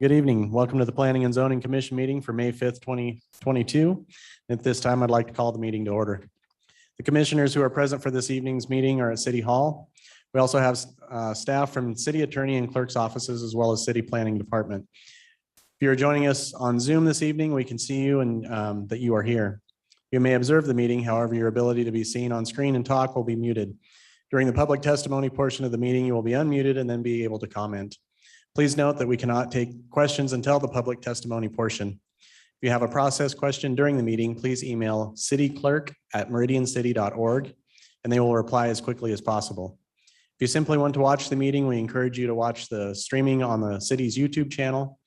Good evening. Welcome to the Planning and Zoning Commission meeting for May 5th, 2022. At this time, I'd like to call the meeting to order. The commissioners who are present for this evening's meeting are at City Hall. We also have staff from City Attorney and Clerk's offices, as well as City Planning Department. If you're joining us on Zoom this evening, we can see you and that you are here. You may observe the meeting, however, your ability to be seen on screen and talk will be muted. During the public testimony portion of the meeting, you will be unmuted and then be able to comment. Please note that we cannot take questions until the public testimony portion. If you have a process question during the meeting, please email cityclerk@meridiancity.org and they will reply as quickly as possible. If you simply want to watch the meeting, we encourage you to watch the streaming on the city's YouTube channel.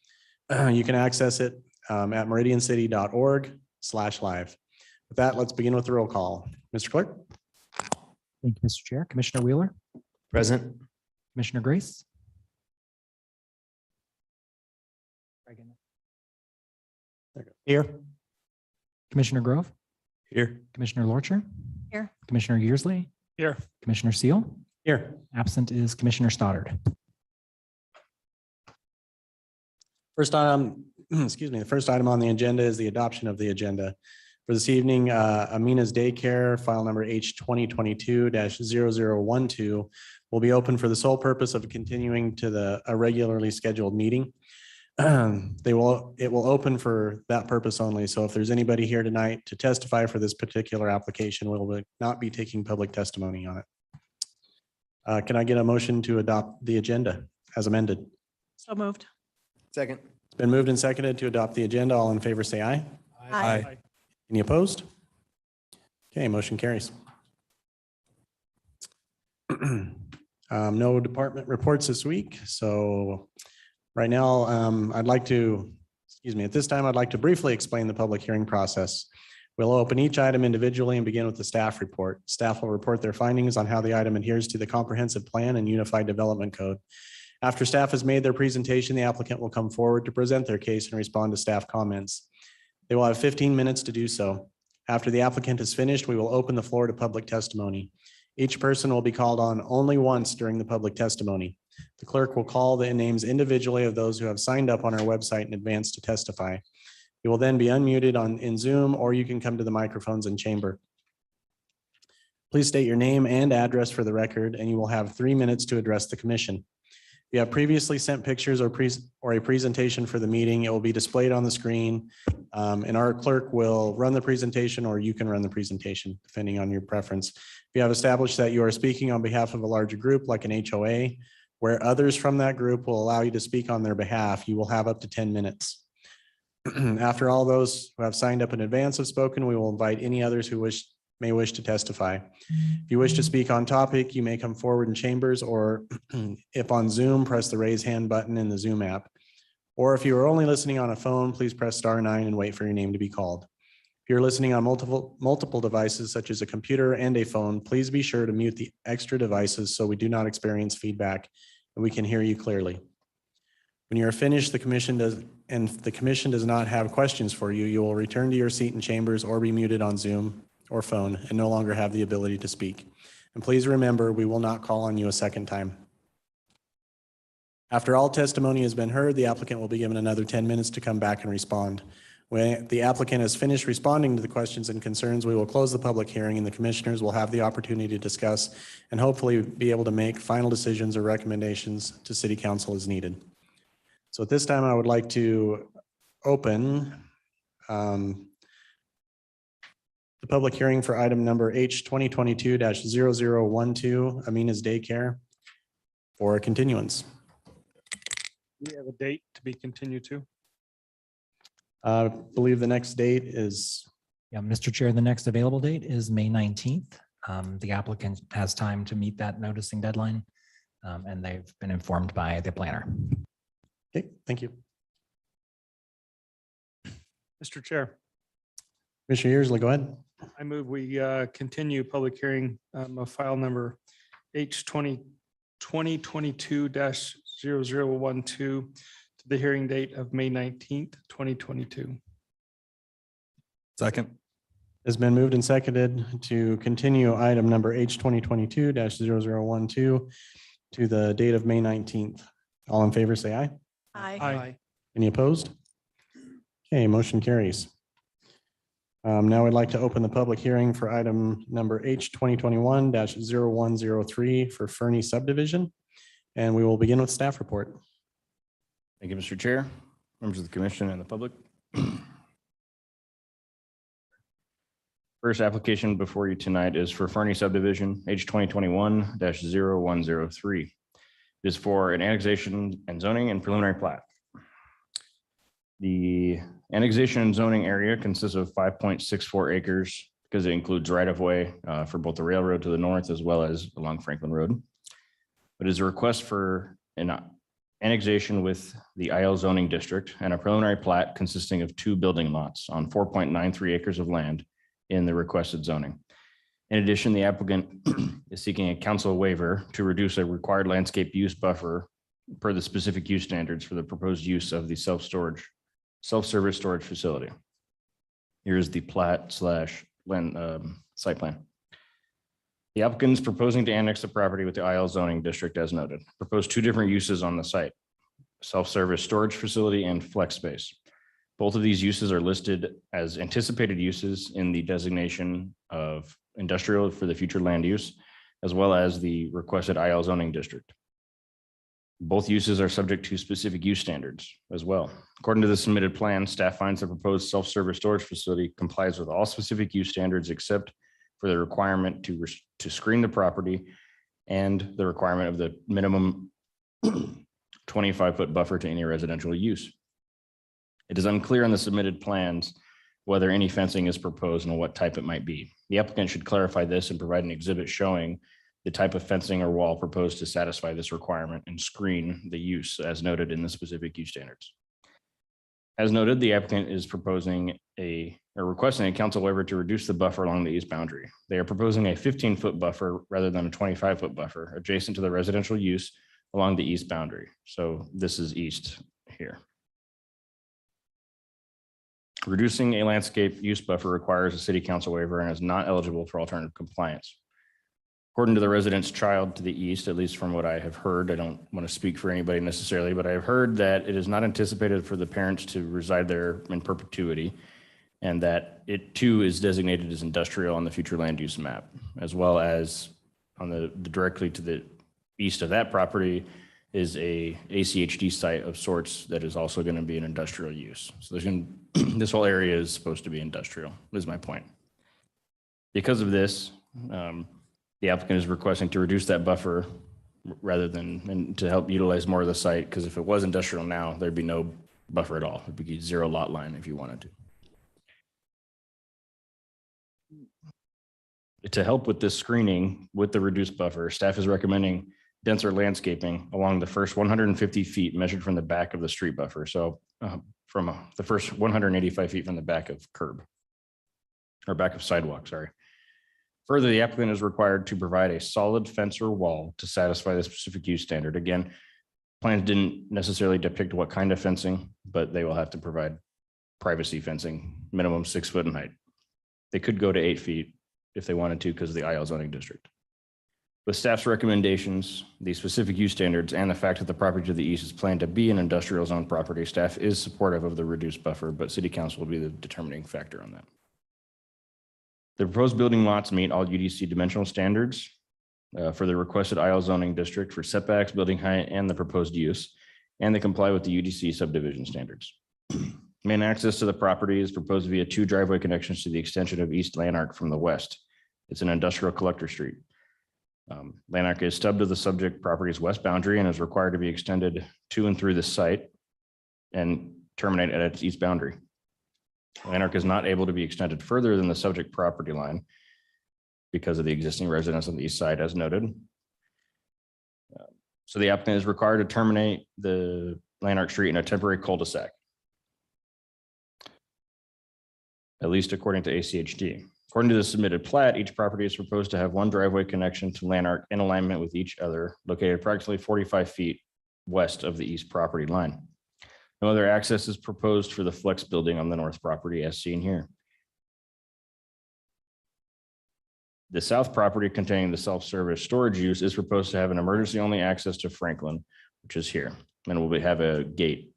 You can access it at meridiancity.org/live. With that, let's begin with the roll call. Mr. Clerk. Thank you, Mr. Chair. Commissioner Wheeler. Present. Commissioner Grace. Here. Commissioner Grove. Here. Commissioner Lorcher. Here. Commissioner Yearsley. Here. Commissioner Seal. Here. Absent is Commissioner Stoddard. First item, the first item on the agenda is the adoption of the agenda. For this evening, Amina's Daycare, file number H 2022-0012, will be open for the sole purpose of continuing to a regularly scheduled meeting. It will open for that purpose only. So if there's anybody here tonight to testify for this particular application, we will not be taking public testimony on it. Can I get a motion to adopt the agenda as amended? So moved. Second. It's been moved and seconded to adopt the agenda. All in favor, say aye. Aye. Any opposed? Okay, motion carries. No department reports this week. So right now, at this time, I'd like to briefly explain the public hearing process. We'll open each item individually and begin with the staff report. Staff will report their findings on how the item adheres to the comprehensive plan and unified development code. After staff has made their presentation, the applicant will come forward to present their case and respond to staff comments. They will have 15 minutes to do so. After the applicant is finished, we will open the floor to public testimony. Each person will be called on only once during the public testimony. The clerk will call the names individually of those who have signed up on our website in advance to testify. You will then be unmuted in Zoom, or you can come to the microphones in chamber. Please state your name and address for the record, and you will have 3 minutes to address the commission. If you have previously sent pictures or a presentation for the meeting, it will be displayed on the screen, and our clerk will run the presentation, or you can run the presentation, depending on your preference. If you have established that you are speaking on behalf of a larger group, like an HOA, where others from that group will allow you to speak on their behalf, you will have up to 10 minutes. After all those who have signed up in advance have spoken, we will invite any others who may wish to testify. If you wish to speak on topic, you may come forward in chambers, or if on Zoom, press the raise hand button in the Zoom app. Or if you are only listening on a phone, please press *9 and wait for your name to be called. If you're listening on multiple devices, such as a computer and a phone, please be sure to mute the extra devices so we do not experience feedback and we can hear you clearly. When you are finished, the commission does not have questions for you, you will return to your seat in chambers or be muted on Zoom or phone and no longer have the ability to speak. And please remember, we will not call on you a second time. After all testimony has been heard, the applicant will be given another 10 minutes to come back and respond. When the applicant has finished responding to the questions and concerns, we will close the public hearing and the commissioners will have the opportunity to discuss and hopefully be able to make final decisions or recommendations to City Council as needed. So at this time, I would like to open the public hearing for item number H 2022-0012, Amina's Daycare, for a continuance. We have a date to be continued to. I believe the next date is, Yeah, Mr. Chair, the next available date is May 19th. The applicant has time to meet that noticing deadline, and they've been informed by the planner. okay, thank you. Mr. Chair, Commissioner Yearsley, go ahead. I move we continue public hearing of file number H 2022-0012 to the hearing date of May 19th, 2022. Second. Has been moved and seconded to continue item number H 2022-0012 to the date of May 19th. All in favor, say aye. Aye. Aye. Any opposed? Okay, motion carries. Now I'd like to open the public hearing for item number H 2021-0103 for Fernie subdivision. And we will begin with staff report. Thank you, Mr. Chair, members of the commission and the public. First application before you tonight is for Fernie subdivision, H 2021-0103. It is for an annexation and zoning and preliminary plat. The annexation and zoning area consists of 5.64 acres because it includes right-of-way for both the railroad to the north as well as along Franklin Road. It is a request for an annexation with the IL zoning district and a preliminary plat consisting of 2 building lots on 4.93 acres of land in the requested zoning. In addition, the applicant is seeking a council waiver to reduce a required landscape use buffer per the specific use standards for the proposed use of the self-service storage facility. Here's the plat / site plan. The applicant is proposing to annex the property with the IL zoning district as noted. Propose 2 different uses on the site, self-service storage facility and flex space. Both of these uses are listed as anticipated uses in the designation of industrial for the future land use, as well as the requested IL zoning district. Both uses are subject to specific use standards as well. According to the submitted plan, staff finds the proposed self-service storage facility complies with all specific use standards except for the requirement to screen the property and the requirement of the minimum 25-foot buffer to any residential use. It is unclear on the submitted plans whether any fencing is proposed and what type it might be. The applicant should clarify this and provide an exhibit showing the type of fencing or wall proposed to satisfy this requirement and screen the use as noted in the specific use standards. As noted, the applicant is proposing requesting a council waiver to reduce the buffer along the east boundary. They are proposing a 15-foot buffer rather than a 25-foot buffer adjacent to the residential use along the east boundary. So this is east here. Reducing a landscape use buffer requires a city council waiver and is not eligible for alternative compliance. According to the resident's child to the east, at least from what I have heard, I don't want to speak for anybody necessarily, but I have heard that it is not anticipated for the parents to reside there in perpetuity, and that it too is designated as industrial on the future land use map, as well as on the directly to the east of that property is a ACHD site of sorts that is also going to be an industrial use. So there's going to, this whole area is supposed to be industrial, is my point. Because of this, the applicant is requesting to reduce that buffer rather than and to help utilize more of the site, because if it was industrial now, there'd be no buffer at all. It'd be 0 lot line if you wanted to. To help with this screening with the reduced buffer, staff is recommending denser landscaping along the first 150 feet measured from the back of the street buffer. So from the first 185 feet from the back of curb or back of sidewalk, sorry. Further, the applicant is required to provide a solid fence or wall to satisfy the specific use standard. Again, plans didn't necessarily depict what kind of fencing, but they will have to provide privacy fencing, minimum 6 foot in height. They could go to 8 feet if they wanted to because of the IL zoning district. With staff's recommendations, the specific use standards, and the fact that the property to the east is planned to be an industrial zone property, staff is supportive of the reduced buffer, but city council will be the determining factor on that. The proposed building lots meet all UDC dimensional standards for the requested IL zoning district for setbacks, building height, and the proposed use, and they comply with the UDC subdivision standards. Main access to the property is proposed via 2 driveway connections to the extension of East Lanark from the west. It's an industrial collector street. Lanark is stubbed to the subject property's west boundary and is required to be extended to and through the site and terminate at its east boundary. Lanark is not able to be extended further than the subject property line because of the existing residence on the east side as noted. So the applicant is required to terminate the Lanark Street in a temporary cul-de-sac, at least according to ACHD. According to the submitted plat, each property is proposed to have 1 driveway connection to Lanark in alignment with each other, located approximately 45 feet west of the east property line. No other access is proposed for the flex building on the north property as seen here. The south property containing the self-service storage use is proposed to have an emergency only access to Franklin, which is here, and will have a gate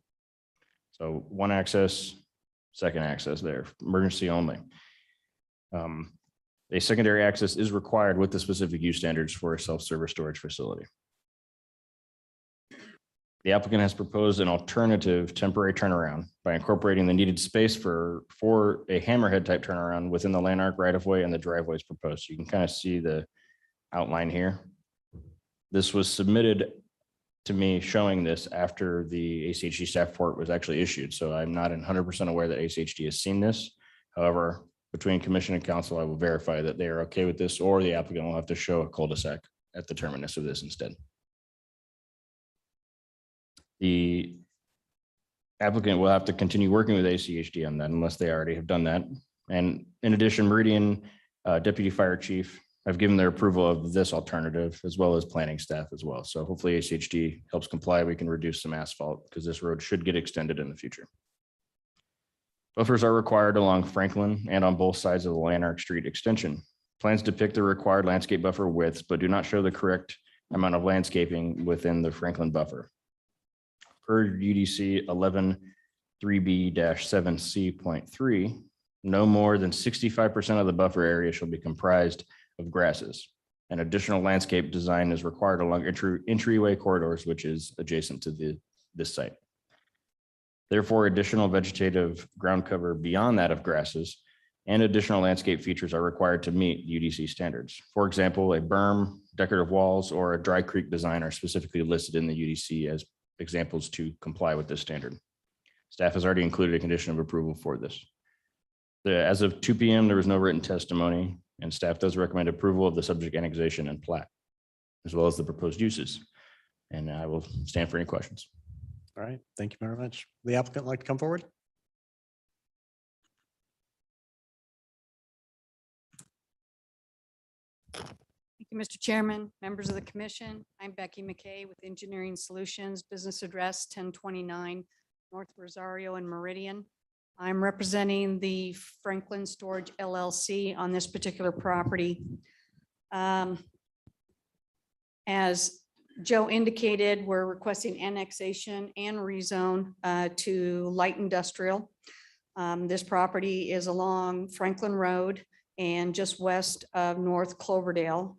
So one access, second access there, emergency only. A secondary access is required with the specific use standards for a self-service storage facility. The applicant has proposed an alternative temporary turnaround by incorporating the needed space for a hammerhead type turnaround within the land arc right of way and the driveways proposed. You can kind of see the outline here. This was submitted to me showing this after the ACHD staff report was actually issued. So I'm not 100% aware that ACHD has seen this. However, between commission and council, I will verify that they are okay with this, or the applicant will have to show a cul-de-sac at the terminus of this instead. The applicant will have to continue working with ACHD on that unless they already have done that. And in addition, Meridian Deputy Fire Chief have given their approval of this alternative as well as planning staff as well. So hopefully ACHD helps comply. We can reduce some asphalt because this road should get extended in the future. Buffers are required along Franklin and on both sides of the Lanark Street extension. Plans depict the required landscape buffer widths, but do not show the correct amount of landscaping within the Franklin buffer. Per UDC 11-3B-7C.3, no more than 65% of the buffer area shall be comprised of grasses. An additional landscape design is required along entryway corridors, which is adjacent to this site. Therefore, additional vegetative ground cover beyond that of grasses and additional landscape features are required to meet UDC standards. For example, a berm, decorative walls, or a dry creek design are specifically listed in the UDC as examples to comply with this standard. Staff has already included a condition of approval for this. As of 2 p.m., there was no written testimony, and staff does recommend approval of the subject annexation and plat, as well as the proposed uses. And I will stand for any questions. All right, thank you very much. The applicant like to come forward? Thank you, Mr. Chairman, members of the commission. I'm Becky McKay with Engineering Solutions, business address 1029 North Rosario and Meridian. I'm representing the Franklin Storage LLC on this particular property. As Joe indicated, we're requesting annexation and rezone to light industrial. This property is along Franklin Road and just west of North Cloverdale.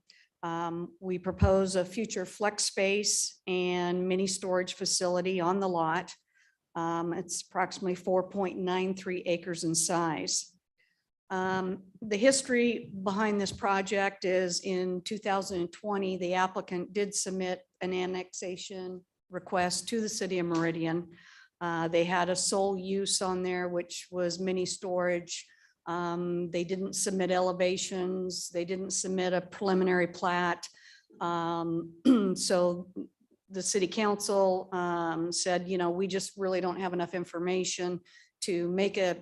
We propose a future flex space and mini storage facility on the lot. It's approximately 4.93 acres in size. The history behind this project is in 2020, the applicant did submit an annexation request to the city of Meridian. They had a sole use on there, which was mini storage. They didn't submit elevations. They didn't submit a preliminary plat. So the city council said, you know, we just really don't have enough information to make a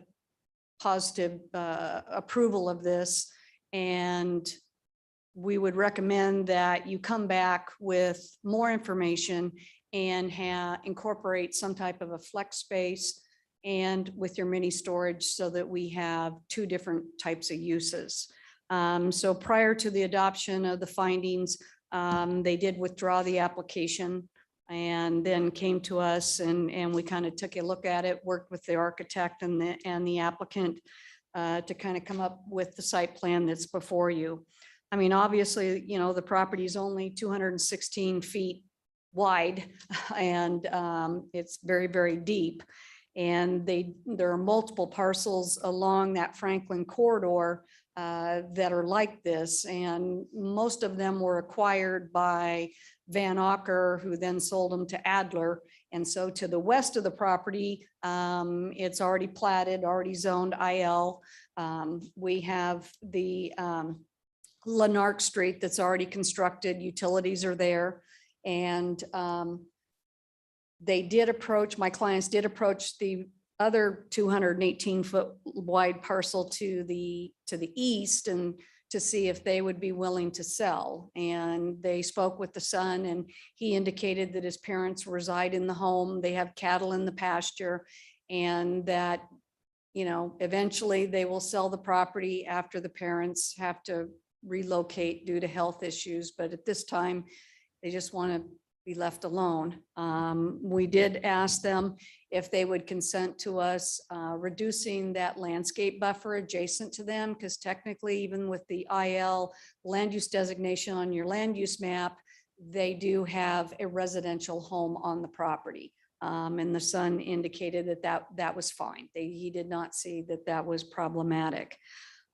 positive approval of this. And we would recommend that you come back with more information and incorporate some type of a flex space and with your mini storage so that we have two different types of uses. So prior to the adoption of the findings, they did withdraw the application and then came to us and we kind of took a look at it, worked with the architect and the applicant to kind of come up with the site plan that's before you. I mean, obviously, you know, the property is only 216 feet wide and it's very, very deep. And there are multiple parcels along that Franklin corridor that are like this. And most of them were acquired by Van Auker, who then sold them to Adler. And so to the west of the property, it's already platted, already zoned IL. We have the Lanark Street that's already constructed, utilities are there. And my clients did approach the other 218-foot wide parcel to the east and to see if they would be willing to sell. And they spoke with the son and he indicated that his parents reside in the home. They have cattle in the pasture and that, you know, eventually they will sell the property after the parents have to relocate due to health issues. But at this time, they just want to be left alone. We did ask them if they would consent to us reducing that landscape buffer adjacent to them, because technically, even with the IL land use designation on your land use map, they do have a residential home on the property. And the son indicated that was fine. He did not see that was problematic.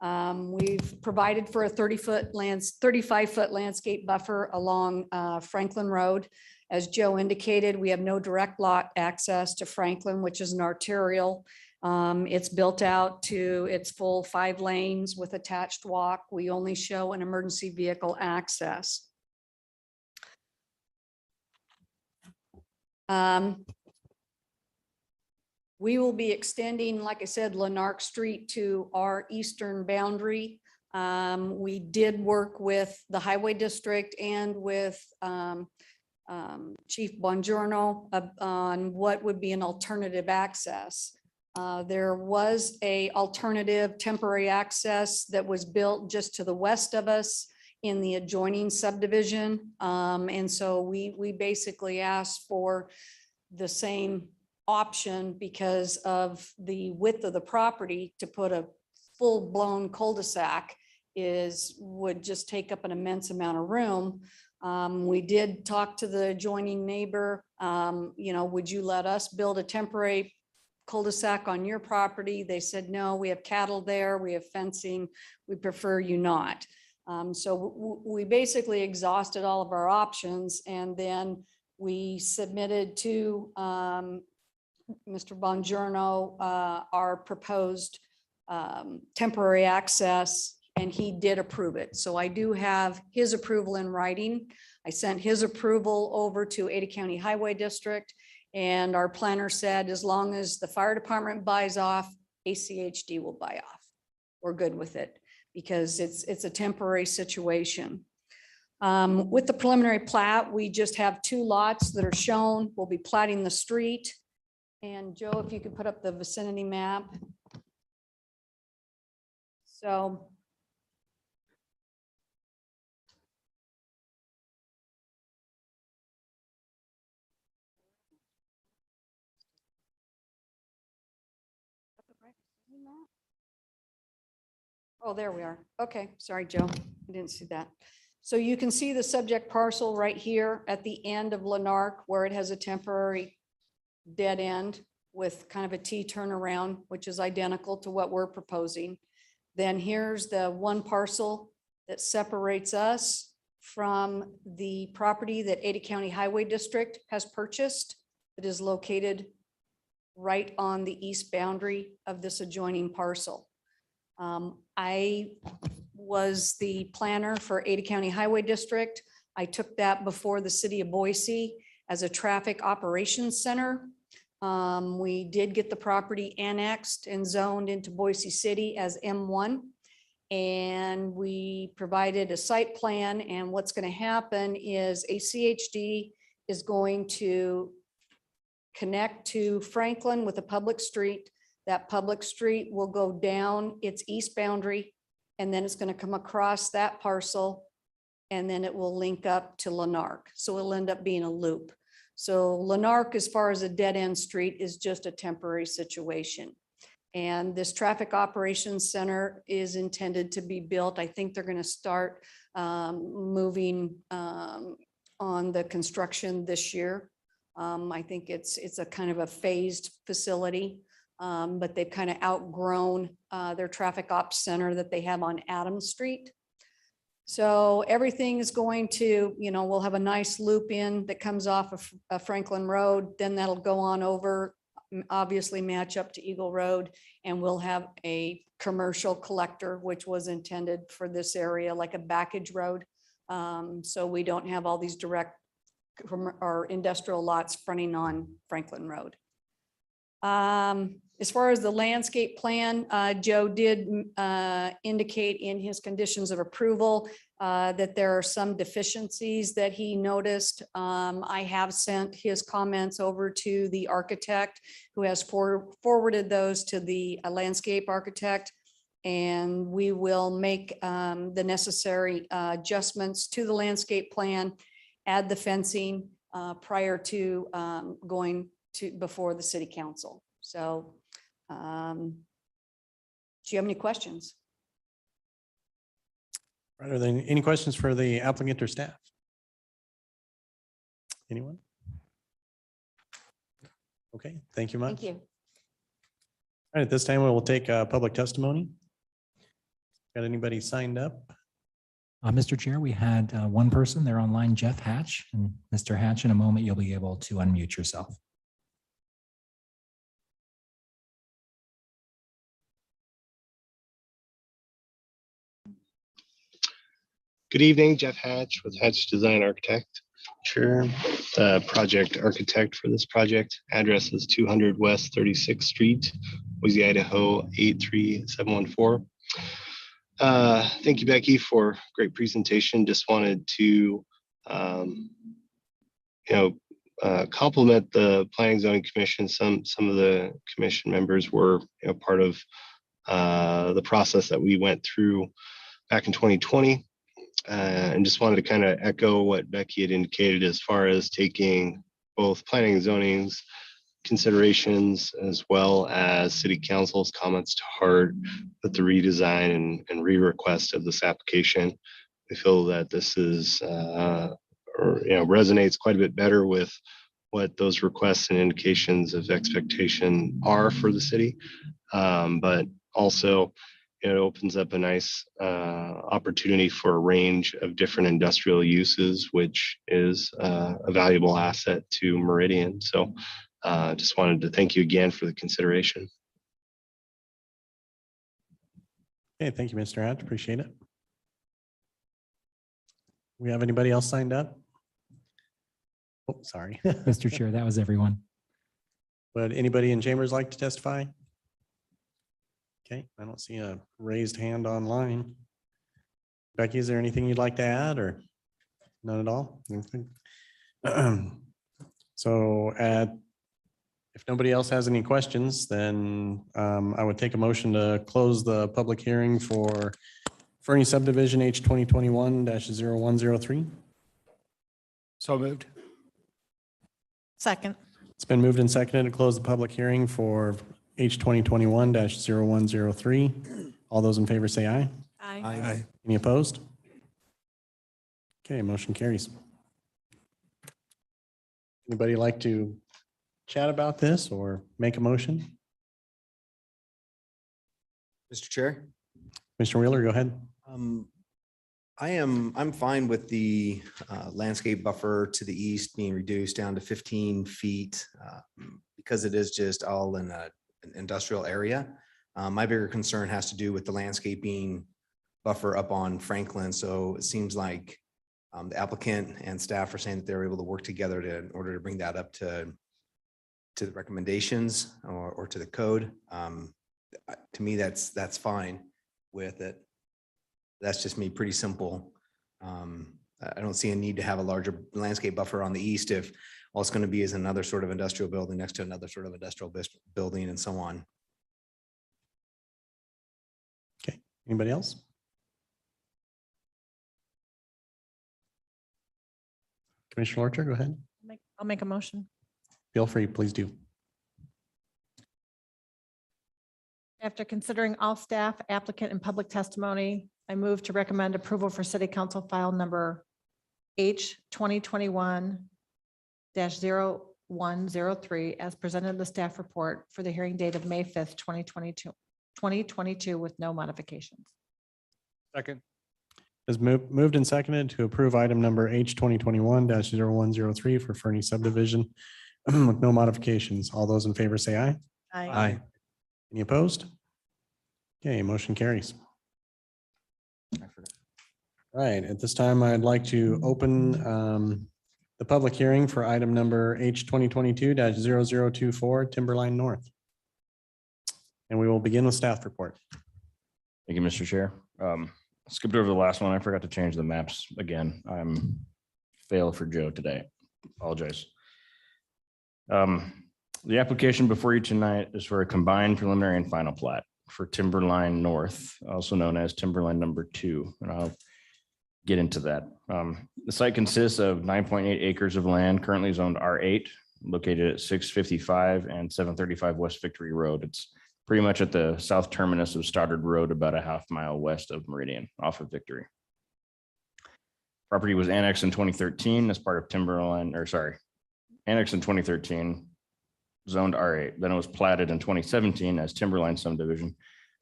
We've provided for a 35-foot landscape buffer along Franklin Road. As Joe indicated, we have no direct lot access to Franklin, which is an arterial. It's built out to its full 5 lanes with attached walk. We only show an emergency vehicle access. We will be extending, like I said, Lanark Street to our eastern boundary. We did work with the Highway District and with Chief Bongiorno on what would be an alternative access. There was a alternative temporary access that was built just to the west of us in the adjoining subdivision. And so we basically asked for the same option because of the width of the property. To put a full-blown cul-de-sac would just take up an immense amount of room. We did talk to the adjoining neighbor, would you let us build a temporary cul-de-sac on your property? They said, no, we have cattle there, we have fencing, we prefer you not. So we basically exhausted all of our options, and then we submitted to Mr. Bongiorno our proposed temporary access, and he did approve it. So I do have his approval in writing. I sent his approval over to Ada County Highway District, and our planner said, as long as the fire department buys off, ACHD will buy off. We're good with it because it's a temporary situation. With the preliminary plat, we just have 2 lots that are shown. We'll be platting the street. And Joe, if you could put up the vicinity map. So oh, there we are. Okay, sorry, Joe. I didn't see that. So you can see the subject parcel right here at the end of Lanark, where it has a temporary dead end with kind of a T turnaround, which is identical to what we're proposing. Then here's the one parcel that separates us from the property that Ada County Highway District has purchased. It is located right on the east boundary of this adjoining parcel. I was the planner for Ada County Highway District. I took that before the city of Boise as a traffic operations center. We did get the property annexed and zoned into Boise City as M1. And we provided a site plan, and what's going to happen is ACHD is going to connect to Franklin with a public street. That public street will go down its east boundary, and then it's going to come across that parcel, and then it will link up to Lanark. So it'll end up being a loop. So Lanark, as far as a dead end street, is just a temporary situation. And this traffic operations center is intended to be built. I think they're going to start moving on the construction this year. I think it's a kind of a phased facility, but they've kind of outgrown their traffic ops center that they have on Adams Street. So everything is going to, we'll have a nice loop in that comes off of Franklin Road. Then that'll go on over, obviously match up to Eagle Road, and we'll have a commercial collector, which was intended for this area, like a backage road. So we don't have all these direct or industrial lots fronting on Franklin Road. As far as the landscape plan, Joe did indicate in his conditions of approval that there are some deficiencies that he noticed. I have sent his comments over to the architect, who has forwarded those to the landscape architect, and we will make the necessary adjustments to the landscape plan, add the fencing, prior to going to before the city council. So do you have any questions? Right, are there any questions for the applicant or staff? Anyone? Okay, thank you much. Thank you. All right, at this time, we will take public testimony. Got anybody signed up? Mr. Chair, we had one person there online, Jeff Hatch. And Mr. Hatch, in a moment, you'll be able to unmute yourself. Good evening, Jeff Hatch with Hatch Design Architect. Sure, project architect for this project. Address is 200 West 36th Street, Boise, Idaho 83714. Thank you, Becky, for great presentation. Just wanted to, compliment the Planning and Zoning Commission. Some of the commission members were, part of the process that we went through back in 2020. And just wanted to kind of echo what Becky had indicated as far as taking both planning and zoning's considerations as well as city council's comments to heart with the redesign and re-request of this application. We feel that this is resonates quite a bit better with what those requests and indications of expectation are for the city, but also it opens up a nice opportunity for a range of different industrial uses, which is a valuable asset to Meridian. So just wanted to thank you again for the consideration. Okay, thank you, Mr. Hatch. Appreciate it. We have anybody else signed up? Oh, sorry. Mr. Chair, that was everyone. Would anybody in chambers like to testify? Okay, I don't see a raised hand online. Becky, is there anything you'd like to add or none at all? Anything? So if nobody else has any questions, then I would take a motion to close the public hearing for Fernie subdivision H 2021-0103. So moved. Second. It's been moved and seconded to close the public hearing for H 2021-0103. All those in favor say aye. Aye. Any opposed? Okay, motion carries. Anybody like to chat about this or make a motion? Mr. Chair, Mr. Wheeler, go ahead. I'm fine with the landscape buffer to the east being reduced down to 15 feet because it is just all in an industrial area. My bigger concern has to do with the landscaping buffer up on Franklin. So it seems like the applicant and staff are saying that they're able to work together in order to bring that up to the recommendations or to the code. To me, that's fine with it. That's just me, pretty simple. I don't see a need to have a larger landscape buffer on the east if all it's going to be is another sort of industrial building next to another sort of industrial building and so on. Okay, anybody else? Commissioner Lorcher, go ahead. I'll make a motion. Feel free, please do. After considering all staff, applicant, and public testimony, I move to recommend approval for city council file number H 2021-0103 as presented in the staff report for the hearing date of May 5th, 2022 with no modifications. Second. Is moved and seconded to approve item number H 2021-0103 for Fernie subdivision with no modifications. All those in favor say aye. Aye. Any opposed? Okay, motion carries. Right, at this time, I'd like to open the public hearing for item number H 2022-0024 Timberline North. And we will begin with staff report. Thank you, Mr. Chair. Skipped over the last one. I forgot to change the maps again. I'm fail for Joe today. Apologize. The application before you tonight is for a combined preliminary and final plat for Timberline North, also known as Timberline number 2. And I'll get into that. The site consists of 9.8 acres of land currently zoned R8, located at 655 and 735 West Victory Road. It's pretty much at the south terminus of Stoddard Road, about a half mile west of Meridian, off of Victory. Property was annexed in 2013 as part of Timberline, annexed in 2013, zoned R8. Then it was platted in 2017 as Timberline subdivision,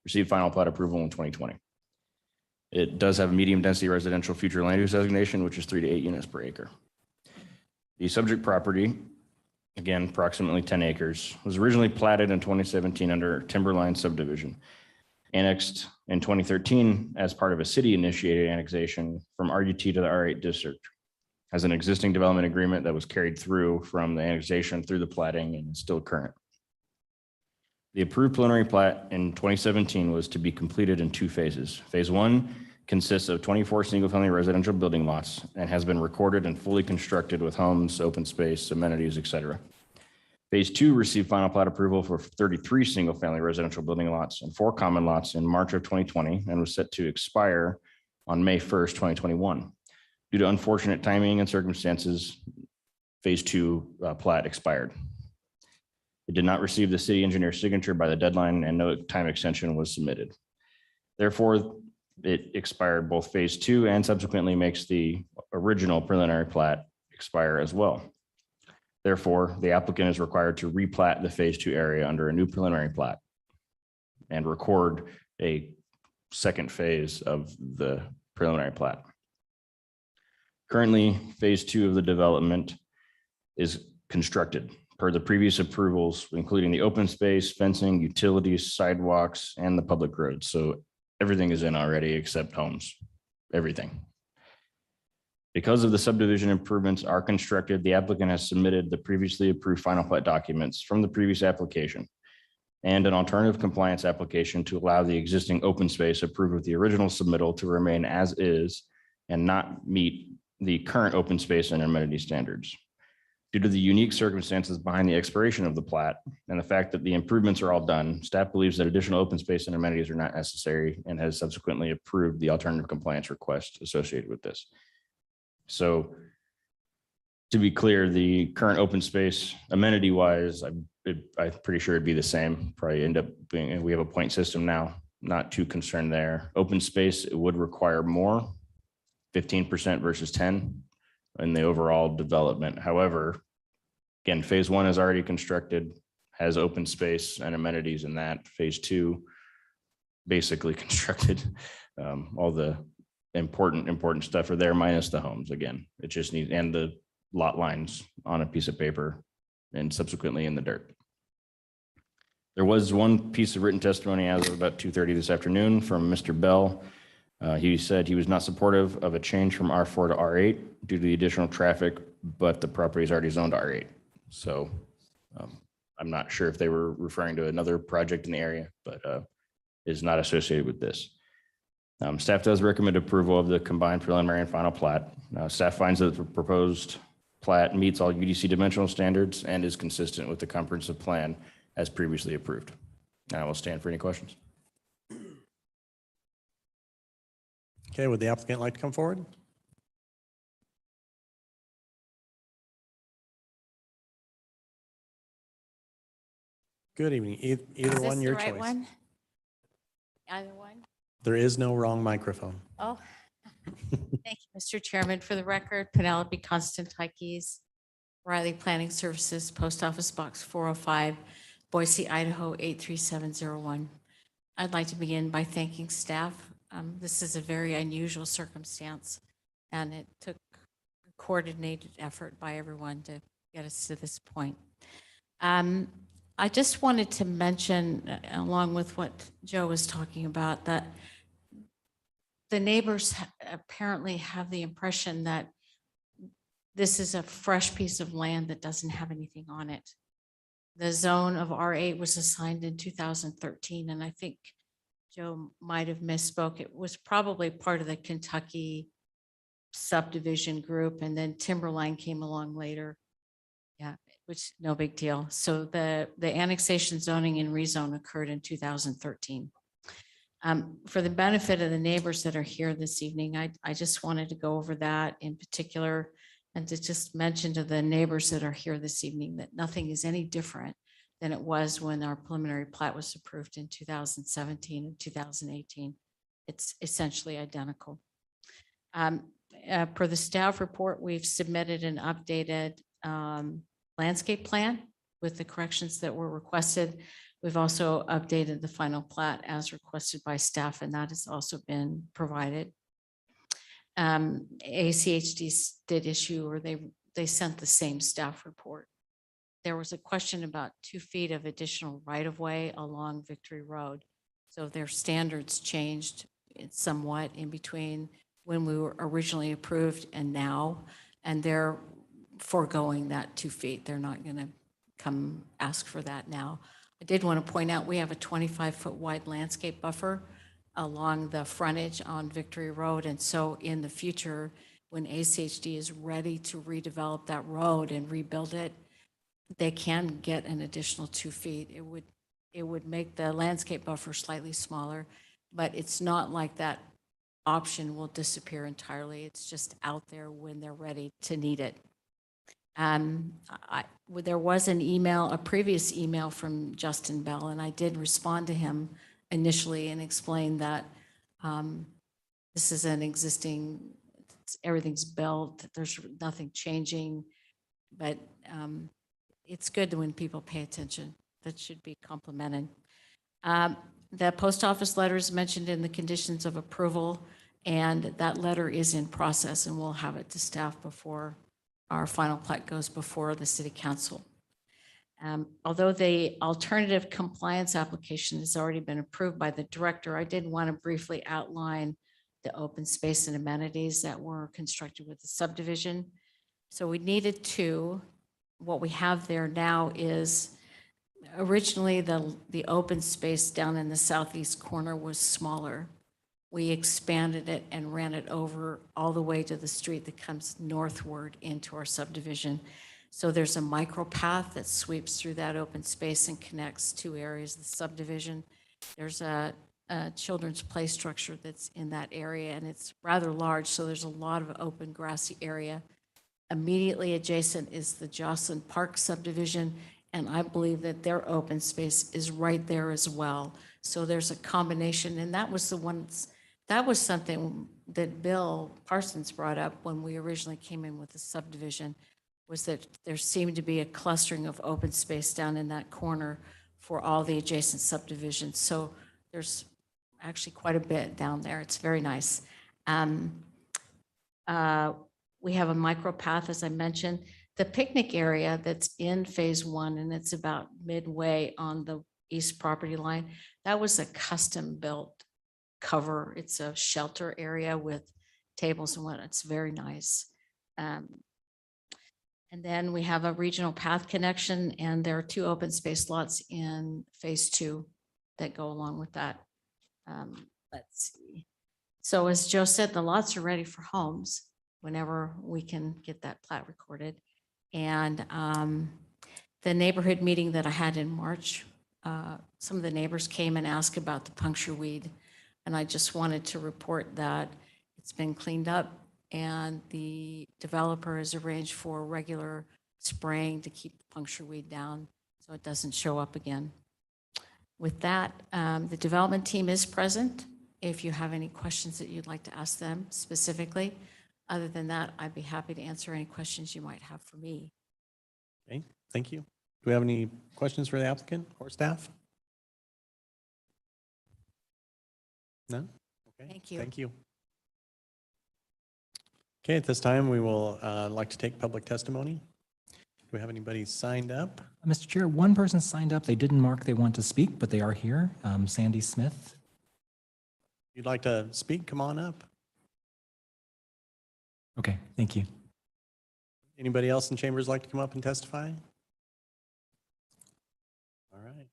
received final plat approval in 2020. It does have a medium density residential future land use designation, which is 3 to 8 units per acre. The subject property, again, approximately 10 acres, was originally platted in 2017 under Timberline subdivision, annexed in 2013 as part of a city initiated annexation from RUT to the R8 district, has an existing development agreement that was carried through from the annexation through the platting and is still current. The approved preliminary plat in 2017 was to be completed in 2 phases. Phase 1 consists of 24 single-family residential building lots and has been recorded and fully constructed with homes, open space, amenities, etc. Phase 2 received final plat approval for 33 single-family residential building lots and 4 common lots in March of 2020 and was set to expire on May 1st, 2021. Due to unfortunate timing and circumstances, Phase 2 plat expired. It did not receive the city engineer's signature by the deadline and no time extension was submitted. Therefore, it expired both Phase 2 and subsequently makes the original preliminary plat expire as well. Therefore, the applicant is required to replat the Phase 2 area under a new preliminary plat and record a second phase of the preliminary plat. Currently, Phase 2 of the development is constructed per the previous approvals, including the open space, fencing, utilities, sidewalks, and the public roads. So everything is in already except homes, everything. Because of the subdivision improvements are constructed, the applicant has submitted the previously approved final plat documents from the previous application and an alternative compliance application to allow the existing open space approved with the original submittal to remain as is and not meet the current open space and amenity standards. Due to the unique circumstances behind the expiration of the plat and the fact that the improvements are all done, staff believes that additional open space and amenities are not necessary and has subsequently approved the alternative compliance request associated with this. So to be clear, the current open space amenity wise, I'm pretty sure it'd be the same, probably end up being, and we have a point system now, not too concerned there. Open space, it would require more, 15% versus 10 in the overall development. However, again, Phase 1 is already constructed, has open space and amenities in that. Phase 2 basically constructed. All the important stuff are there minus the homes. Again, it just needs, and the lot lines on a piece of paper and subsequently in the dirt. There was one piece of written testimony as of about 2:30 this afternoon from Mr. Bell. He said he was not supportive of a change from R4 to R8 due to the additional traffic, but the property is already zoned R8. So I'm not sure if they were referring to another project in the area, but is not associated with this. Staff does recommend approval of the combined preliminary and final plat. Staff finds that the proposed plat meets all UDC dimensional standards and is consistent with the comprehensive plan as previously approved. And I will stand for any questions. Okay, would the applicant like to come forward? Good evening. Either one, your choice. Either one? There is no wrong microphone. Oh, thank you, Mr. Chairman. For the record, Penelope Constantakis, Riley Planning Services, Post Office Box 405, Boise, Idaho 83701. I'd like to begin by thanking staff. This is a very unusual circumstance, and it took a coordinated effort by everyone to get us to this point. I just wanted to mention, along with what Joe was talking about, that the neighbors apparently have the impression that this is a fresh piece of land that doesn't have anything on it. The zone of R8 was assigned in 2013, and I think Joe might have misspoke. It was probably part of the Kentucky subdivision group, and then Timberline came along later. Yeah, which no big deal. So the annexation zoning and rezone occurred in 2013. For the benefit of the neighbors that are here this evening, I just wanted to go over that in particular and to just mention to the neighbors that are here this evening that nothing is any different than it was when our preliminary plat was approved in 2017 and 2018. It's essentially identical. Per the staff report, we've submitted an updated landscape plan with the corrections that were requested. We've also updated the final plat as requested by staff, and that has also been provided. ACHD did issue, or they sent the same staff report. There was a question about 2 feet of additional right-of-way along Victory Road. So their standards changed somewhat in between when we were originally approved and now, and they're foregoing that 2 feet. They're not going to come ask for that now. I did want to point out, we have a 25-foot wide landscape buffer along the frontage on Victory Road. And so in the future, when ACHD is ready to redevelop that road and rebuild it, they can get an additional 2 feet. It would make the landscape buffer slightly smaller, but it's not like that option will disappear entirely. It's just out there when they're ready to need it. There was an email, a previous email from Justin Bell, and I did respond to him initially and explain that this is an existing, everything's built, there's nothing changing, but it's good when people pay attention. That should be complimented. The post office letter is mentioned in the conditions of approval, and that letter is in process, and we'll have it to staff before our final plat goes before the city council. Although the alternative compliance application has already been approved by the director, I did want to briefly outline the open space and amenities that were constructed with the subdivision. So we needed 2. What we have there now is originally the open space down in the southeast corner was smaller. We expanded it and ran it over all the way to the street that comes northward into our subdivision. So there's a micro path that sweeps through that open space and connects 2 areas of the subdivision. There's a children's play structure that's in that area, and it's rather large, so there's a lot of open grassy area. Immediately adjacent is the Jocelyn Park subdivision, and I believe that their open space is right there as well. So there's a combination, and that was something that Bill Parsons brought up when we originally came in with the subdivision, was that there seemed to be a clustering of open space down in that corner for all the adjacent subdivisions. So there's actually quite a bit down there. It's very nice. We have a micro path, as I mentioned. The picnic area that's in phase 1, and it's about midway on the east property line, that was a custom built cover. It's a shelter area with tables and whatnot. It's very nice. And then we have a regional path connection, and there are 2 open space lots in phase 2 that go along with that. Let's see. So as Joe said, the lots are ready for homes whenever we can get that plat recorded. And the neighborhood meeting that I had in March, some of the neighbors came and asked about the puncture weed. And I just wanted to report that it's been cleaned up, and the developer has arranged for regular spraying to keep the puncture weed down so it doesn't show up again. With that, the development team is present if you have any questions that you'd like to ask them specifically. Other than that, I'd be happy to answer any questions you might have for me. Okay, thank you. Do we have any questions for the applicant or staff? No? Okay. Thank you. Thank you. Okay, at this time, we will like to take public testimony. Do we have anybody signed up? Mr. Chair, one person signed up. They didn't mark they want to speak, but they are here. Sandy Smith. If you'd like to speak, come on up. Okay, thank you. Anybody else in chambers like to come up and testify? All right.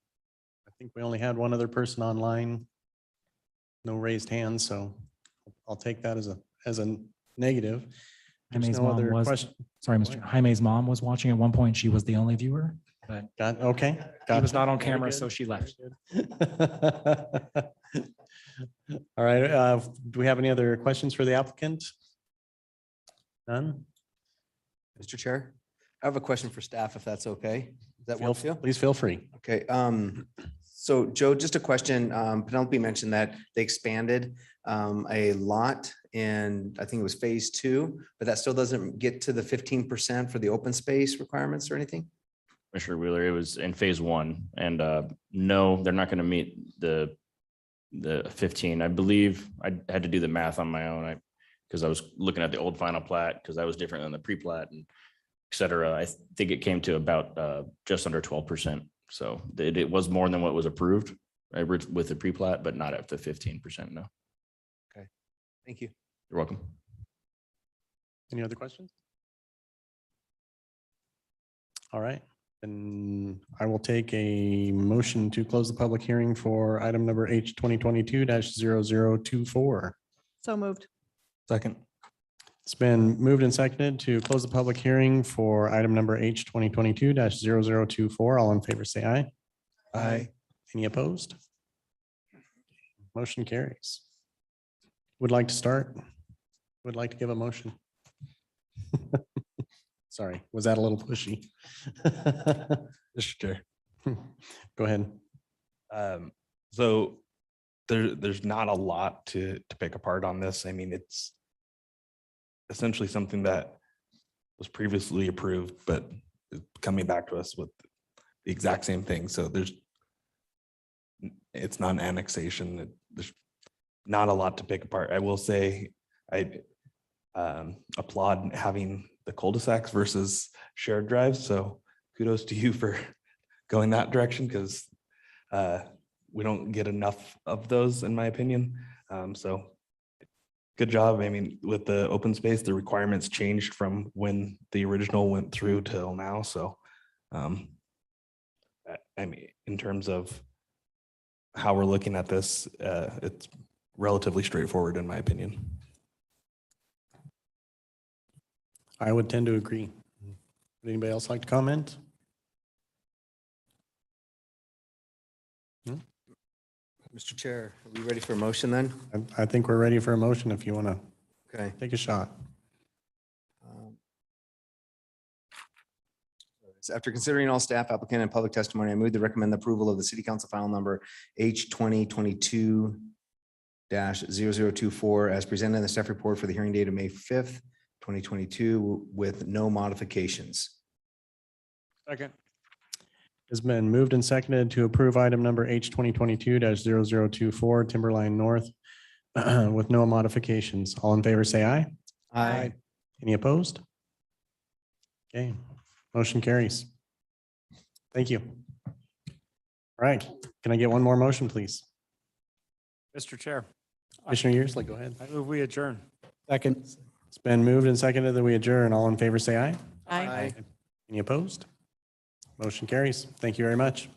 I think we only had one other person online. No raised hands, so I'll take that as a negative. There's Jaime's no mom other was, question. sorry, Mr. Jaime's mom was watching at one point. She was the only viewer, but Okay. she was Gotcha. not on Very camera, good. so she left. All right, do we have any other questions for the applicant? None? Mr. Chair, I have a question for staff, if that's okay. Does that work for you? Please feel free. Okay, so Joe, just a question. Penelope mentioned that they expanded a lot in, I think it was phase 2, but that still doesn't get to the 15% for the open space requirements or anything? Commissioner Wheeler, it was in phase 1 and no, they're not going to meet the 15. I believe I had to do the math on my own. Because I was looking at the old final plat, because that was different than the pre-plat and et cetera. I think it came to about just under 12%. So it was more than what was approved with the pre-plat, but not up to 15%. No. Okay, thank you. You're welcome. Any other questions? All right, and I will take a motion to close the public hearing for item number H 2022-0024. So moved. Second. It's been moved and seconded to close the public hearing for item number H 2022-0024. All in favor, say aye. Aye. Any opposed? Motion carries. Would like to start? Would like to give a motion? Sorry, was that a little pushy? Mr. Chair. Go ahead. So there's not a lot to pick apart on this. I mean, it's essentially something that was previously approved, but coming back to us with the exact same thing. So it's not an annexation. There's not a lot to pick apart. I will say I applaud having the cul-de-sacs versus shared drives. So kudos to you for going that direction, because we don't get enough of those, in my opinion. So good job. I mean, with the open space, the requirements changed from when the original went through till now. So I mean, in terms of how we're looking at this, it's relatively straightforward, in my opinion. I would tend to agree. Would anybody else like to comment? Mr. Chair, are we ready for a motion then? I think we're ready for a motion if you want to Okay. take a shot. After considering all staff, applicant, and public testimony, I move to recommend the approval of the city council file number H 2022-0024 as presented in the staff report for the hearing date of May 5th, 2022, with no modifications. Second. Has been moved and seconded to approve item number H 2022-0024 Timberline North with no modifications. All in favor, say aye. Aye. Any opposed? Okay, motion carries. Thank you. All right, can I get one more motion, please? Mr. Chair, Commissioner Yearsley, go ahead. I move we adjourn. Second. It's been moved and seconded that we adjourn. All in favor, say aye. Aye. Any opposed? Motion carries. Thank you very much.